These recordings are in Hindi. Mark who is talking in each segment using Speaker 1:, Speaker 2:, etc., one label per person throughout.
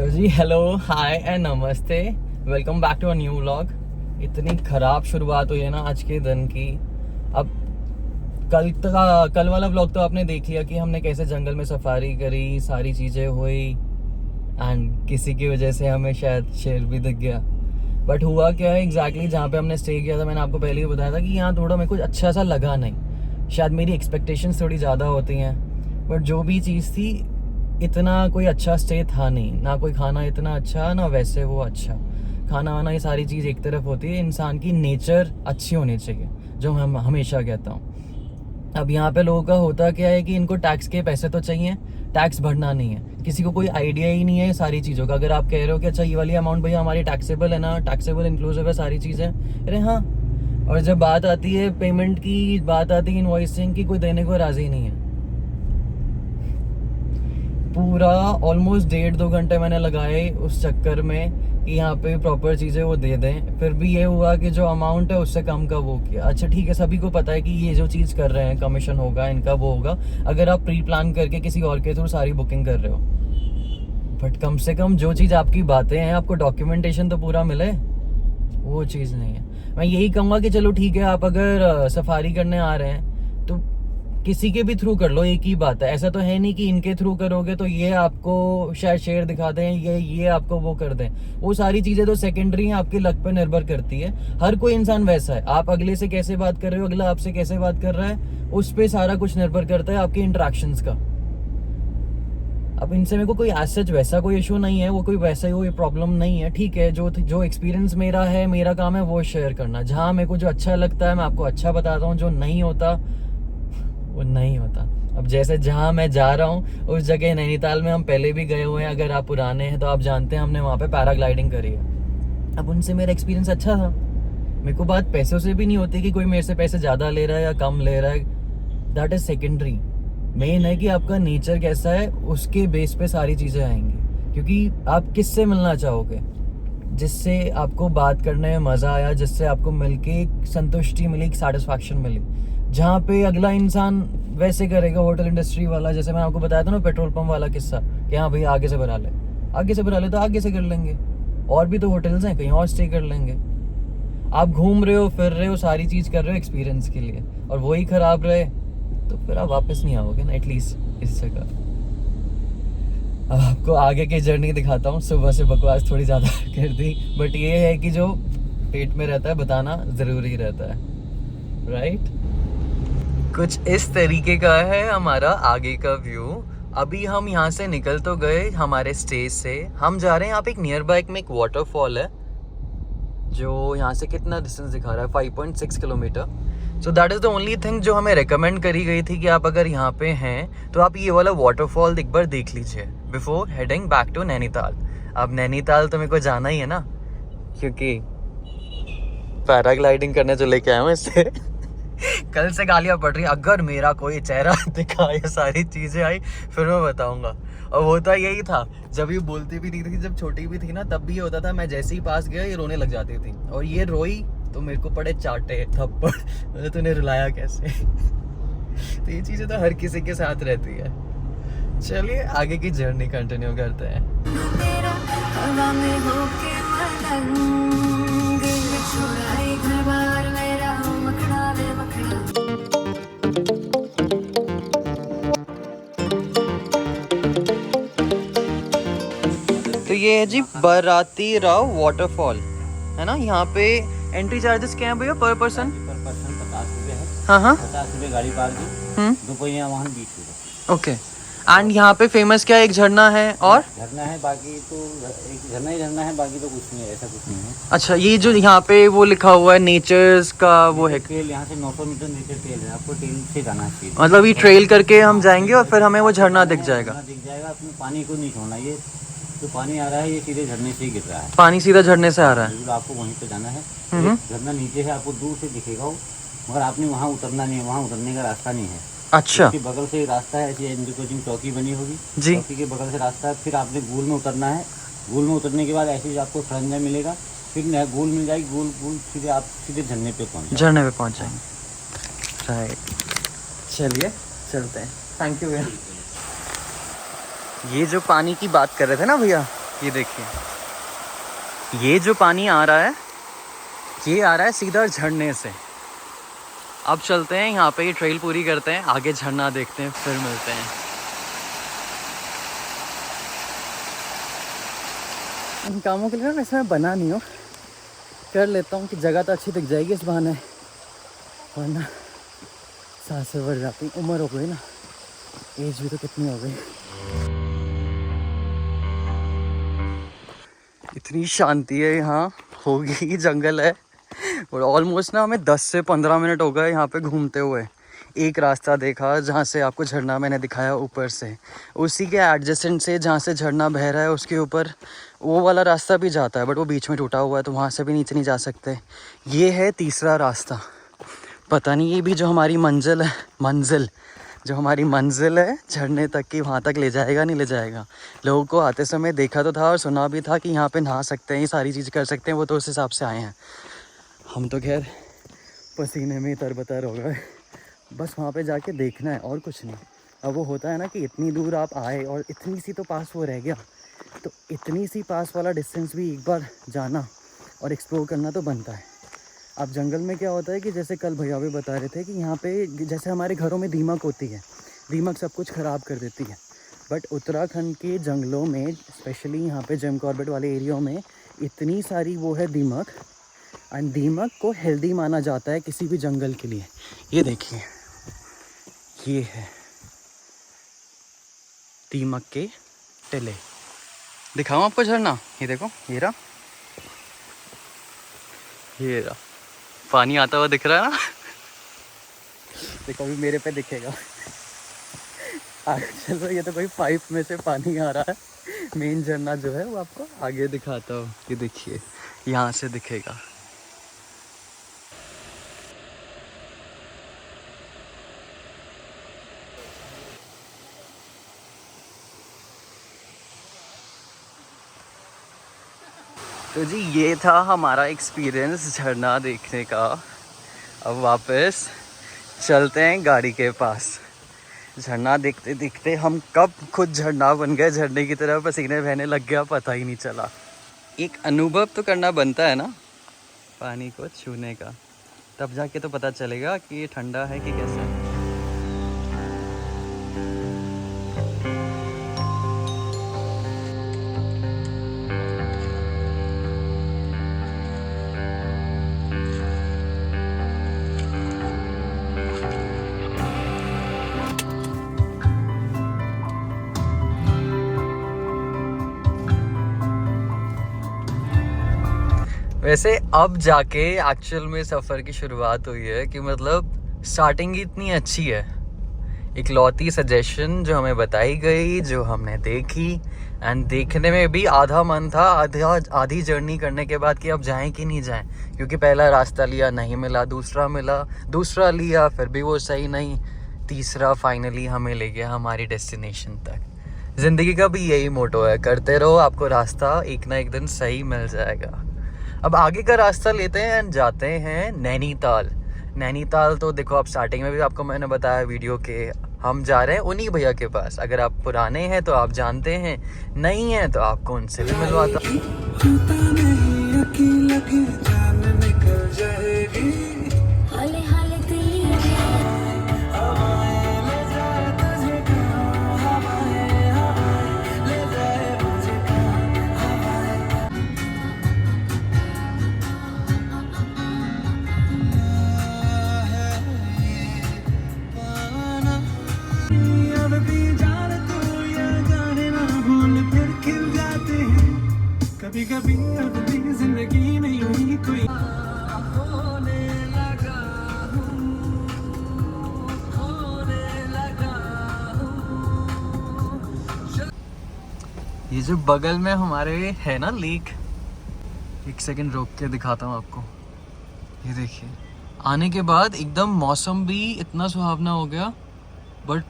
Speaker 1: तो जी hello hi and namaste, welcome back to a new vlog. इतनी ख़राब शुरुआत हुई है ना आज के दिन की। अब कल वाला व्लॉग तो आपने देख लिया कि हमने कैसे जंगल में सफारी करी, सारी चीज़ें हुई एंड किसी की वजह से हमें शायद शेर भी दिख गया। बट हुआ क्या है एग्जैक्टली जहाँ पे हमने स्टे किया था, मैंने आपको पहले ही बताया था कि यहाँ थोड़ा मेरे को अच्छा सा लगा नहीं। शायद मेरी एक्सपेक्टेशंस थोड़ी ज़्यादा होती हैं, बट जो भी चीज़ थी इतना कोई अच्छा स्टे था नहीं। ना कोई खाना इतना अच्छा, ना वैसे वो अच्छा खाना वाना, ये सारी चीज़ एक तरफ होती है। इंसान की नेचर अच्छी होनी चाहिए, जो हम हमेशा कहता हूँ। अब यहाँ पे लोगों का होता क्या है कि इनको टैक्स के पैसे तो चाहिए, टैक्स भरना नहीं है। किसी को कोई आइडिया ही नहीं है सारी चीज़ों का। अगर आप कह रहे हो कि अच्छा ये वाली अमाउंट भैया हमारी टैक्सेबल है ना, टैक्सेबल इंक्लूसिव है सारी चीज़ें, अरे हाँ। और जब बात आती है पेमेंट की, बात आती है इनवॉइसिंग की, कोई देने को राज़ी नहीं है। पूरा ऑलमोस्ट 1.5-2 घंटे मैंने लगाए उस चक्कर में कि यहाँ पे प्रॉपर चीज़ें वो दे दें। फिर भी ये हुआ कि जो अमाउंट है उससे कम का वो किया। अच्छा ठीक है, सभी को पता है कि ये जो चीज़ कर रहे हैं कमीशन होगा, इनका वो होगा, अगर आप प्री प्लान करके किसी और के थ्रू सारी बुकिंग कर रहे हो। बट कम से कम जो चीज़ आपकी बातें हैं, आपको डॉक्यूमेंटेशन तो पूरा मिले, वो चीज़ नहीं है। मैं यही कहूँगा कि चलो ठीक है, आप अगर सफारी करने आ रहे हैं तो किसी के भी थ्रू कर लो, एक ही बात है। ऐसा तो है नहीं कि इनके थ्रू करोगे तो ये आपको शायद शेयर दिखा दें, ये आपको वो कर दें। वो सारी चीज़ें तो सेकेंडरी हैं, आपके लक पे निर्भर करती है। हर कोई इंसान वैसा है, आप अगले से कैसे बात कर रहे हो, अगला आपसे कैसे बात कर रहा है, उस पर सारा कुछ निर्भर करता है आपके इंटरेक्शंस का। अब इनसे मेरे को कोई एज सच वैसा कोई इशू नहीं है, वो कोई वैसा ही कोई प्रॉब्लम नहीं है। ठीक है, जो एक्सपीरियंस मेरा है, मेरा काम है वो शेयर करना। जहाँ मेरे को जो अच्छा लगता है मैं आपको अच्छा बताता हूँ, जो नहीं होता वो नहीं होता। अब जैसे जहाँ मैं जा रहा हूँ उस जगह नैनीताल में हम पहले भी गए हुए हैं, अगर आप पुराने हैं तो आप जानते हैं हमने वहाँ पे पैराग्लाइडिंग करी है। अब उनसे मेरा एक्सपीरियंस अच्छा था। मेरे को बात पैसों से भी नहीं होती कि कोई मेरे से पैसे ज़्यादा ले रहा है या कम ले रहा है, दैट इज़ सेकेंडरी। मेन है कि आपका नेचर कैसा है, उसके बेस पे सारी चीज़ें आएंगी। क्योंकि आप किससे मिलना चाहोगे, जिससे आपको बात करने में मज़ा आया, जिससे आपको मिलके एक संतुष्टि मिली, एक सेटिस्फैक्शन मिली। जहाँ पे अगला इंसान वैसे करेगा, होटल इंडस्ट्री वाला, जैसे मैं आपको बताया था ना पेट्रोल पंप वाला किस्सा, कि हाँ भैया आगे से भरा ले, आगे से भरा ले तो आगे से कर लेंगे, और भी तो होटल्स हैं, कहीं और स्टे कर लेंगे। आप घूम रहे हो, फिर रहे हो, सारी चीज़ कर रहे हो एक्सपीरियंस के लिए, और वही ख़राब रहे तो फिर आप वापस नहीं आओगे ना एटलीस्ट इस जगह। अब आपको आगे की जर्नी दिखाता हूँ। सुबह से बकवास थोड़ी ज़्यादा कर दी, बट ये है कि जो पेट में रहता है बताना ज़रूरी रहता है, राइट। कुछ इस तरीके का है हमारा आगे का व्यू। अभी हम यहाँ से निकल तो गए हमारे स्टे से, हम जा रहे हैं यहाँ पे एक नियर बाय में एक वाटरफॉल है, जो यहाँ से कितना डिस्टेंस दिखा रहा है, 5.6 kilometre. So that is the only thing जो हमें रिकमेंड करी गई थी कि आप अगर यहाँ पे हैं तो आप ये वाला वाटरफॉल एक बार देख लीजिए before heading back to Nainital. अब नैनीताल तो मेरे को जाना ही है ना, क्योंकि पैराग्लाइडिंग करने जो लेके आया हूँ इससे कल से गालियाँ पड़ रही। अगर मेरा कोई चेहरा दिखा, ये सारी चीज़ें आई, फिर मैं बताऊँगा। और होता यही था, जब ये बोलती भी नहीं थी, जब छोटी भी थी ना, तब भी ये होता था, मैं जैसे ही पास गया ये रोने लग जाती थी, और ये रोई तो मेरे को पड़े चाटे थप्पड़, मतलब तूने रुलाया कैसे तो ये चीज़ें तो हर किसी के साथ रहती है। चलिए आगे की जर्नी कंटिन्यू करते हैं। तो ये है जी बाराती राव वाटरफॉल, है ना। यहाँ पे एंट्री चार्जेस क्या है भैया पर पर्सन?
Speaker 2: पर पर्सन 50 रुपये है।
Speaker 1: हाँ
Speaker 2: 50 रुपये गाड़ी पार्किंग, 2 पहिया वाहन 20 रुपये।
Speaker 1: ओके। एंड यहाँ पे फेमस क्या है? एक झरना है और
Speaker 2: झरना है, बाकी तो एक झरना ही झरना है, बाकी तो कुछ नहीं है, ऐसा कुछ नहीं है।
Speaker 1: अच्छा, ये जो यहाँ पे वो लिखा हुआ है नेचर्स का वो है,
Speaker 2: ट्रेल यहाँ से 900 मीटर नीचे ट्रेल है, आपको ट्रेल से जाना चाहिए।
Speaker 1: मतलब ये ट्रेल करके हम जाएंगे और फिर हमें वो झरना दिख जाएगा।
Speaker 2: दिख जाएगा, अपने पानी को नहीं छोड़ना, ये जो पानी आ रहा है ये सीधे झरने से ही गिर रहा है,
Speaker 1: पानी सीधा झरने से आ रहा है।
Speaker 2: बिल्कुल आपको वहीं पे जाना है। झरना नीचे है, आपको दूर से दिखेगा वो, मगर आपने वहाँ उतरना नहीं है, वहाँ उतरने का रास्ता नहीं है।
Speaker 1: अच्छा,
Speaker 2: उसके बगल से रास्ता है, ऐसी एनजी कोचिंग चौकी बनी होगी
Speaker 1: जी,
Speaker 2: चौकी के बगल से रास्ता है। फिर आपने गोल में उतरना है, गोल में उतरने के बाद ऐसे आपको सरंजा मिलेगा, फिर गोल मिल जाएगी, गोल सीधे आप सीधे झरने पे पहुँच
Speaker 1: जाएंगे। राइट, चलिए चलते हैं। थैंक यू भैया। ये जो पानी की बात कर रहे थे ना भैया, ये देखिए, ये जो पानी आ रहा है ये आ रहा है सीधा झरने से। अब चलते हैं यहाँ पे, ये ट्रेल पूरी करते हैं, आगे झरना देखते हैं, फिर मिलते हैं। इन कामों के लिए ना वैसे मैं बना नहीं हूँ, कर लेता हूँ कि जगह तो अच्छी दिख जाएगी इस बहाने, वरना सांसें बढ़ जाती, उम्र हो गई ना, एज भी तो कितनी हो गई। इतनी शांति है यहाँ, होगी जंगल है, और ऑलमोस्ट ना हमें 10 से 15 मिनट हो गए यहाँ पे घूमते हुए। एक रास्ता देखा जहाँ से आपको झरना मैंने दिखाया ऊपर से, उसी के एडजेसेंट से जहाँ से झरना बह रहा है उसके ऊपर वो वाला रास्ता भी जाता है, बट वो बीच में टूटा हुआ है तो वहाँ से भी नीचे नहीं जा सकते। ये है तीसरा रास्ता, पता नहीं ये भी जो हमारी मंजिल है झरने तक की, वहाँ तक ले जाएगा नहीं ले जाएगा। लोगों को आते समय देखा तो था और सुना भी था कि यहाँ पे नहा सकते हैं, ये सारी चीज़ कर सकते हैं, वो तो उस हिसाब से आए हैं। हम तो खैर पसीने में तरबतर हो गए, बस वहाँ पे जाके देखना है और कुछ नहीं। अब वो होता है ना कि इतनी दूर आप आए और इतनी सी तो पास वो रह गया, तो इतनी सी पास वाला डिस्टेंस भी एक बार जाना और एक्सप्लोर करना तो बनता है। अब जंगल में क्या होता है कि जैसे कल भैया भी बता रहे थे कि यहाँ पे जैसे हमारे घरों में दीमक होती है, दीमक सब कुछ ख़राब कर देती है, बट उत्तराखंड के जंगलों में स्पेशली यहाँ पे जिम कॉर्बेट वाले एरिया में इतनी सारी वो है दीमक, एंड दीमक को हेल्दी माना जाता है किसी भी जंगल के लिए। ये देखिए, ये है दीमक के टिले। दिखाऊं आपको झरना? ये देखो, ये रहा पानी आता हुआ दिख रहा है ना। देखो अभी मेरे पे दिखेगा। आगे चलो, ये तो कोई पाइप में से पानी आ रहा है। मेन झरना जो है वो आपको आगे दिखाता हूँ, ये देखिए यहाँ से दिखेगा। तो जी ये था हमारा एक्सपीरियंस झरना देखने का। अब वापस चलते हैं गाड़ी के पास। झरना देखते देखते हम कब खुद झरना बन गए, झरने की तरह पसीने बहने लग गया, पता ही नहीं चला। एक अनुभव तो करना बनता है ना पानी को छूने का, तब जाके तो पता चलेगा कि ये ठंडा है कि कैसा है। वैसे अब जाके एक्चुअल में सफ़र की शुरुआत हुई है कि मतलब स्टार्टिंग ही इतनी अच्छी है। इकलौती सजेशन जो हमें बताई गई, जो हमने देखी, एंड देखने में भी आधा मन था आधी जर्नी करने के बाद कि अब जाएं कि नहीं जाएं, क्योंकि पहला रास्ता लिया नहीं मिला, दूसरा मिला, दूसरा लिया फिर भी वो सही नहीं, तीसरा फाइनली हमें ले गया हमारी डेस्टिनेशन तक। ज़िंदगी का भी यही मोटो है, करते रहो, आपको रास्ता एक ना एक दिन सही मिल जाएगा। अब आगे का रास्ता लेते हैं एंड जाते हैं नैनीताल। नैनीताल तो देखो, आप स्टार्टिंग में भी आपको मैंने बताया वीडियो के, हम जा रहे हैं उन्हीं भैया के पास। अगर आप पुराने हैं तो आप जानते हैं, नहीं हैं तो आपको उनसे भी मिलवाता। कभी अपनी जिंदगी में यूं कोई होने लगा ये जो बगल में हमारे है ना लेक, एक सेकंड रोक के दिखाता हूँ आपको। ये देखिए, आने के बाद एकदम मौसम भी इतना सुहावना हो गया, बट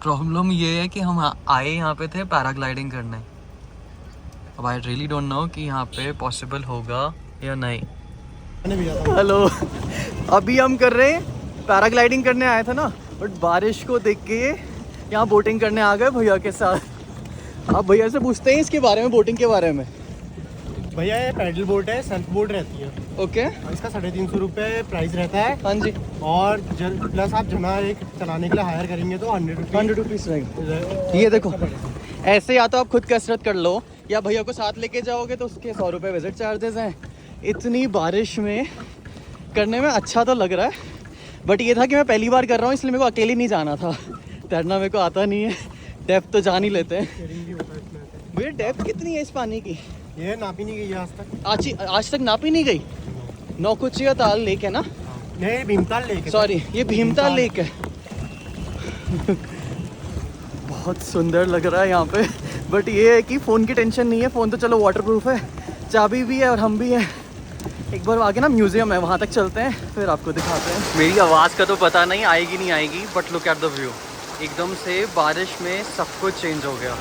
Speaker 1: प्रॉब्लम ये है कि हम आए यहाँ पे थे पैराग्लाइडिंग करने। अब आई रियली डोंट नो कि यहाँ पे पॉसिबल होगा या नहीं। हेलो, अभी हम कर रहे हैं पैराग्लाइडिंग करने आए थे ना, बट बारिश को देख के यहाँ बोटिंग करने आ गए भैया के साथ। आप भैया से पूछते हैं इसके बारे में, बोटिंग के बारे में।
Speaker 3: भैया ये पैडल बोट है, सर्फ बोट रहती है।
Speaker 1: ओके,
Speaker 3: इसका 350 रुपये प्राइस रहता है।
Speaker 1: हाँ जी।
Speaker 3: और प्लस आप जना एक चलाने के लिए हायर करेंगे तो 100
Speaker 1: रुपीज़ रहेगा। ये देखो, ऐसे या तो आप खुद कसरत कर लो या भैया को साथ लेके जाओगे तो उसके 100 रुपये विजिट चार्जेस हैं। इतनी बारिश में करने में अच्छा तो लग रहा है, बट ये था कि मैं पहली बार कर रहा हूँ इसलिए मेरे को अकेले नहीं जाना था। तैरना मेरे को आता नहीं है, डेप्थ तो जान ही लेते हैं। भैया डेप्थ कितनी है इस पानी की?
Speaker 3: ये नापी नहीं गई है आज तक।
Speaker 1: आज तक नापी नहीं गई। नौकुचिया ताल लेक है ना?
Speaker 3: नहीं, भीमताल लेक है।
Speaker 1: सॉरी, ये भीमताल लेक है। बहुत सुंदर लग रहा है यहाँ पे, बट ये है कि फ़ोन की टेंशन नहीं है। फ़ोन तो चलो वाटरप्रूफ है, चाबी भी है और हम भी हैं। एक बार आगे ना म्यूज़ियम है, वहाँ तक चलते हैं फिर आपको दिखाते हैं। मेरी आवाज़ का तो पता नहीं आएगी नहीं आएगी, but look at the view. एकदम से बारिश में सब कुछ चेंज हो गया।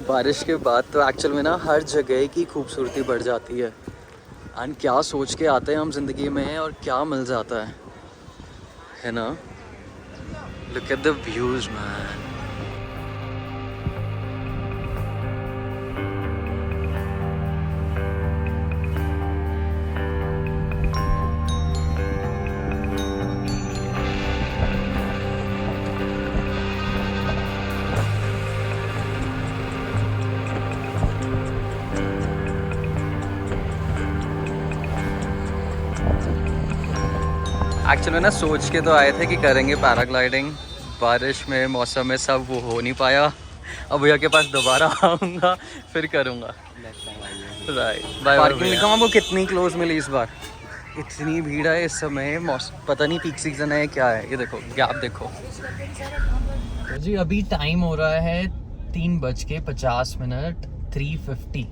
Speaker 1: बारिश के बाद तो एक्चुअल में ना हर जगह की खूबसूरती बढ़ जाती है। एंड क्या सोच के आते हैं हम ज़िंदगी में और क्या मिल जाता है ना। Look at the views man. Actually ना सोच के तो आए थे कि करेंगे पैराग्लाइडिंग, बारिश में मौसम में सब वो हो नहीं पाया। अब भैया के पास दोबारा आऊँगा फिर करूँगा। राइट, पार्किंग लिखा आपको कितनी क्लोज मिली इस बार। इतनी भीड़ है इस समय, मौसम पता नहीं पीक सीजन है क्या है। ये देखो गैप देखो। तो जी अभी टाइम हो रहा है 3:50 3:50।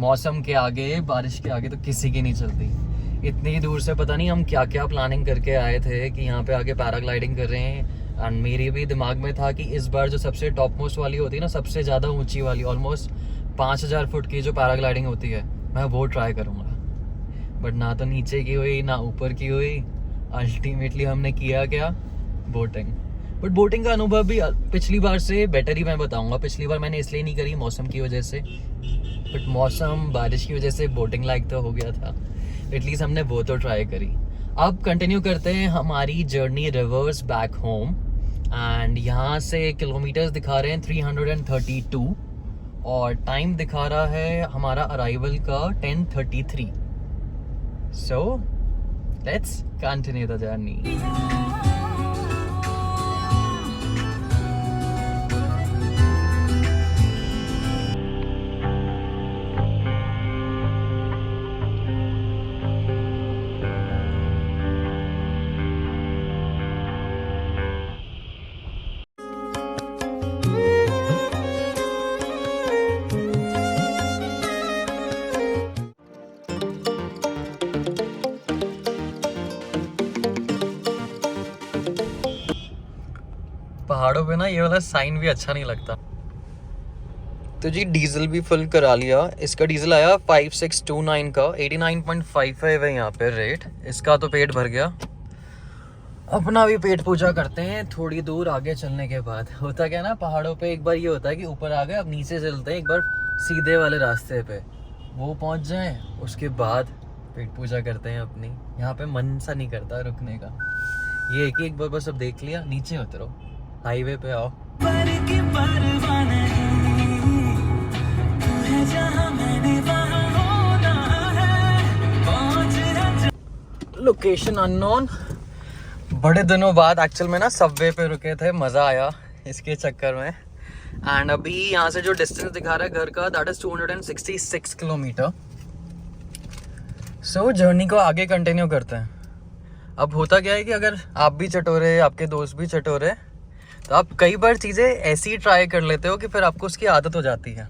Speaker 1: मौसम के आगे, बारिश के आगे तो किसी की नहीं चलती। इतनी दूर से पता नहीं हम क्या क्या प्लानिंग करके आए थे कि यहाँ पे आके पैराग्लाइडिंग कर रहे हैं। एंड मेरे भी दिमाग में था कि इस बार जो सबसे टॉप मोस्ट वाली होती है ना, सबसे ज़्यादा ऊंची वाली, ऑलमोस्ट 5000 फुट की जो पैराग्लाइडिंग होती है, मैं वो ट्राई करूँगा। बट ना तो नीचे की हुई ना ऊपर की हुई। अल्टीमेटली हमने किया क्या, बोटिंग। बट बोटिंग का अनुभव भी पिछली बार से बेटर ही मैं बताऊँगा। पिछली बार मैंने इसलिए नहीं करी मौसम की वजह से, बट मौसम बारिश की वजह से बोटिंग लायक तो हो गया था। एटलीस्ट हमने वो तो ट्राई करी। अब कंटिन्यू करते हैं हमारी journey reverse back home. And यहाँ से किलोमीटर्स दिखा रहे हैं 332 और टाइम दिखा रहा है हमारा अराइवल का 10:33। So let's continue the journey. पहाड़ों पे ना ये वाला साइन भी अच्छा नहीं लगता। तो जी डीजल भी फुल करा लिया। इसका डीजल आया 5629 का, 89.55 है यहाँ पे रेट। इसका तो पेट भर गया। अपना भी पेट पूजा करते हैं थोड़ी दूर आगे चलने के बाद। होता क्या ना, पहाड़ों पे एक बार ये होता है कि ऊपर आ गए, अब नीचे चलते हैं एक बार सीधे वाले रास्ते पे, वो पहुँच जाएं, उसके बाद पेट पूजा करते हैं अपनी। यहाँ पे मन सा नहीं करता रुकने का। ये है कि एक बार बस अब देख लिया, नीचे उतरो, हाईवे पे आओ। Location unknown. बड़े दिनों बाद एक्चुअल में ना सबवे पे रुके थे, मज़ा आया। इसके चक्कर में। एंड अभी यहाँ से जो डिस्टेंस दिखा रहा है घर का, that is 266 kilometre. So journey को आगे कंटिन्यू करते हैं। अब होता क्या है कि अगर आप भी चटोरे, आपके दोस्त भी चटोरे, तो आप कई बार चीज़ें ऐसी ट्राई कर लेते हो कि फिर आपको उसकी आदत हो जाती है।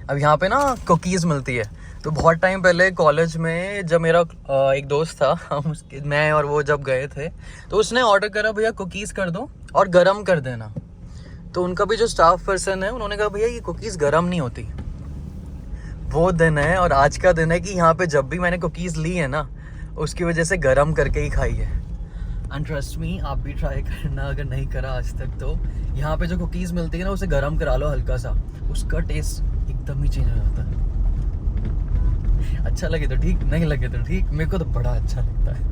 Speaker 1: अब यहाँ पे ना कुकीज़ मिलती है। तो बहुत टाइम पहले कॉलेज में जब मेरा एक दोस्त था, हम उसके मैं और वो जब गए थे, तो उसने ऑर्डर करा भैया कुकीज़ कर दो और गरम कर देना। तो उनका भी जो स्टाफ पर्सन है, उन्होंने कहा भैया ये कुकीज़ गरम नहीं होती। वो दिन है और आज का दिन है कि यहाँ पे जब भी मैंने कुकीज़ ली है ना, उसकी वजह से गरम करके ही खाई है। एंड ट्रस्ट मी, आप भी ट्राई करना अगर नहीं करा आज तक तो। यहाँ पे जो कुकीज़ मिलती है ना, उसे गरम करा लो हल्का सा, उसका टेस्ट एकदम ही चेंज हो जाता है। अच्छा लगे तो ठीक, नहीं लगे तो ठीक, मेरे को तो बड़ा अच्छा लगता है।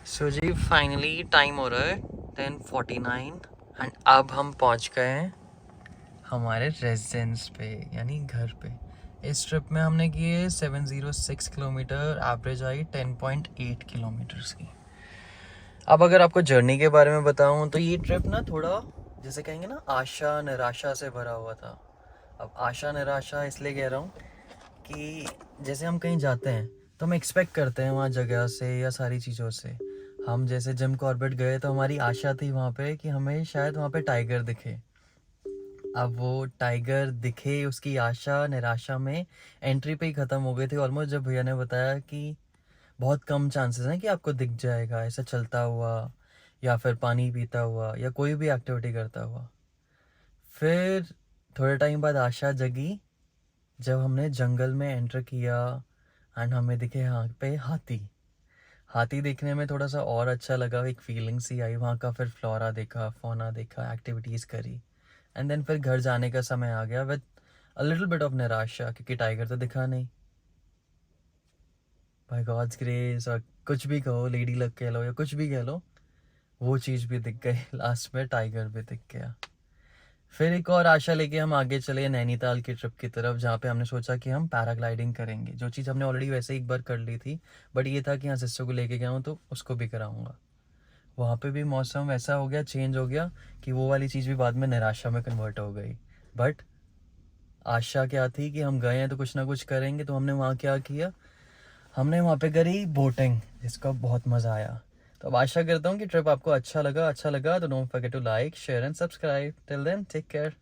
Speaker 1: सो जी फाइनली टाइम हो रहा है 10:49 एंड अब हम पहुंच गए हैं हमारे रेजिडेंस पे, यानी घर पे। इस ट्रिप में हमने किए 706 किलोमीटर, एवरेज आई 10.8 किलोमीटर्स की। अब अगर आपको जर्नी के बारे में बताऊं तो ये ट्रिप ना थोड़ा जैसे कहेंगे ना आशा निराशा से भरा हुआ था। अब आशा निराशा इसलिए कह रहा हूँ कि जैसे हम कहीं जाते हैं तो हम एक्सपेक्ट करते हैं वहाँ जगह से या सारी चीज़ों से। हम जैसे जिम कॉर्बेट गए तो हमारी आशा थी वहाँ पे कि हमें शायद वहाँ पे टाइगर दिखे। अब वो टाइगर दिखे, उसकी आशा निराशा में एंट्री पे ही ख़त्म हो गई थी ऑलमोस्ट, जब भैया ने बताया कि बहुत कम चांसेस हैं कि आपको दिख जाएगा ऐसा चलता हुआ या फिर पानी पीता हुआ या कोई भी एक्टिविटी करता हुआ। फिर थोड़े टाइम बाद आशा जगी जब हमने जंगल में एंटर किया एंड हमें दिखे यहाँ पे हाथी। हाथी देखने में थोड़ा सा और अच्छा लगा, एक फीलिंग सी आई वहाँ का। फिर फ्लोरा देखा, फौना देखा, एक्टिविटीज़ करी एंड देन फिर घर जाने का समय आ गया with a little bit of निराशा, क्योंकि टाइगर तो दिखा नहीं। बाय गॉड्स ग्रेस, और कुछ भी कहो, लेडी लक कह लो या कुछ भी कह लो, वो चीज़ भी दिख गई। लास्ट में टाइगर भी दिख गया। फिर एक और आशा लेके हम आगे चले नैनीताल की ट्रिप की तरफ, जहाँ पे हमने सोचा कि हम पैराग्लाइडिंग करेंगे, जो चीज़ हमने ऑलरेडी वैसे एक बार कर ली थी। बट ये था कि हाँ सिस्टर को लेके गया हूँ तो उसको भी कराऊंगा। वहाँ पे भी मौसम वैसा हो गया, चेंज हो गया कि वो वाली चीज़ भी बाद में निराशा में कन्वर्ट हो गई। बट आशा क्या थी कि हम गए हैं तो कुछ ना कुछ करेंगे। तो हमने वहाँ क्या किया, हमने वहाँ पे करी बोटिंग, जिसका बहुत मज़ा आया। तो अब आशा करता हूँ कि ट्रिप आपको अच्छा लगा तो don't forget to like, share and subscribe. Till then take care.